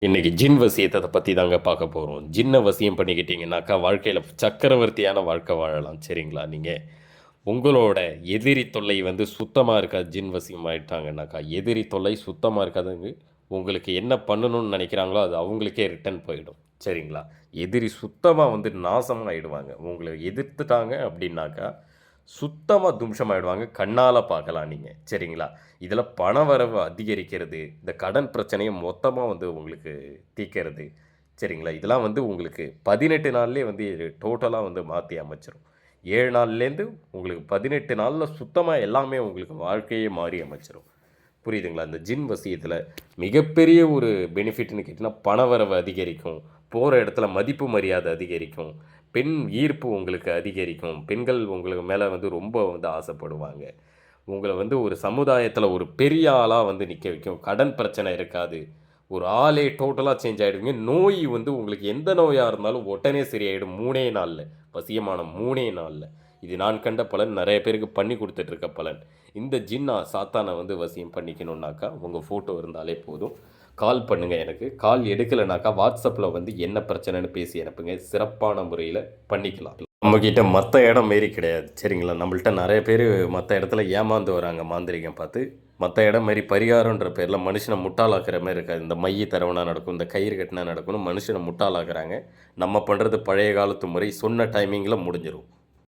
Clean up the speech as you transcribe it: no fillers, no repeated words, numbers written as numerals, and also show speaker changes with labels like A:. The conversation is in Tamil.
A: இன்னைக்கு ஜின் வசியத்த பத்தி தாங்க பார்க்க போறோம். ஜின்ன வசியம் பண்ணிக்கிட்டீங்கன்னாக்கா, வாழ்க்கையில சக்கரவர்த்தியான வாழ்க்கை வாழலாம். சரிங்களா? நீங்க உங்களோட எதிரி தொல்லை வந்து சுத்தமா இருக்காது. ஜின் வசியம் ஆயிட்டாங்கன்னாக்கா, எதிரி தொல்லை சுத்தமா இருக்காதுங்க. உங்களுக்கு என்ன பண்ணணும்னு நெனைக்கிறாங்களோ, அது அவங்களுக்கே ரிட்டர்ன் போயிடும். சரிங்களா? எதிரி சுத்தமா வந்து நாசமாயிடுவாங்க. உங்கள எதிர்த்துட்டாங்க அப்டின்னாக்கா, சுத்தமா தும்சமாயிடுவாங்க. கண்ணால பார்க்கலாம் நீங்க. சரிங்களா? இதில பணவரவு அதிகரிக்கிறது, இந்த கடன் பிரச்சனைய மொத்தமா வந்து உங்களுக்கு தீர்க்கிறது. சரிங்களா? இதெல்லாம் வந்து உங்களுக்கு 18 நாள்லயே வந்து டோட்டலா வந்து மாத்தி அமைச்சுரும். 7 நாள்லேருந்து உங்களுக்கு 18 நாள்ல சுத்தமா எல்லாமே உங்களுக்கு வாழ்க்கையே மாறி அமைச்சுரும். புரியுதுங்களா? இந்த ஜின் வசியத்தில மிகப்பெரிய ஒரு பெனிஃபிட்ன்னு கேட்டீங்கன்னா, பணவரவு அதிகரிக்கும். போற இடத்துல மதிப்பு மரியாதை அதிகரிக்கும். பெண் ஈர்ப்பு உங்களுக்கு அதிகரிக்கும். பெண்கள் உங்களுக்கு மேல வந்து ரொம்ப வந்து ஆசைப்படுவாங்க. உங்கள வந்து ஒரு சமுதாயத்தில ஒரு பெரிய ஆளா வந்து நிக்க வைக்கும். கடன் பிரச்சனை இருக்காது. ஒரு ஆளே டோட்டலா சேஞ்ச் ஆயிடுவீங்க. நோய் வந்து உங்களுக்கு எந்த நோயா இருந்தாலும் உடனே சரியாயிடும். 3 நாள்ல. வசியமான 3 நாள்ல. இது நான் கண்ட பலன். நெறைய பேருக்கு பண்ணி குடுத்துட்டு இருக்க பலன். இந்த ஜின்னா சாத்தான வந்து வசியம் பண்ணிக்கணும்னாக்கா, உங்க ஃபோட்டோ இருந்தாலே போதும். கால் பண்ணுங்க எனக்கு. கால் எடுக்கலனாக்கா, WhatsAppல வந்து என்ன பிரச்சனைன்னு பேசி அனுப்புங்க. சிறப்பான முறையில பண்ணிக்கலாம். நம்மகிட்ட மத்த இடம் மாரி கிடையாது. சரிங்களா? நம்மள்ட்ட நெறைய பேரு மத்த இடத்துல ஏமாந்து வராங்க மாந்திரீகம் பார்த்து. மத்த இடம் மாரி பரிகாரம்ன்ற பேர்ல மனுஷன முட்டாளாக்குற மாரி இருக்காது. இந்த மை தடவுனா நடக்கும், இந்த கயிறு கட்டினா நடக்கும்னு மனுஷன முட்டாளாக்குறாங்க. நம்ம பண்றது பழைய காலத்து முறை. சொன்ன டைமிங்கில முடிஞ்சிரும்.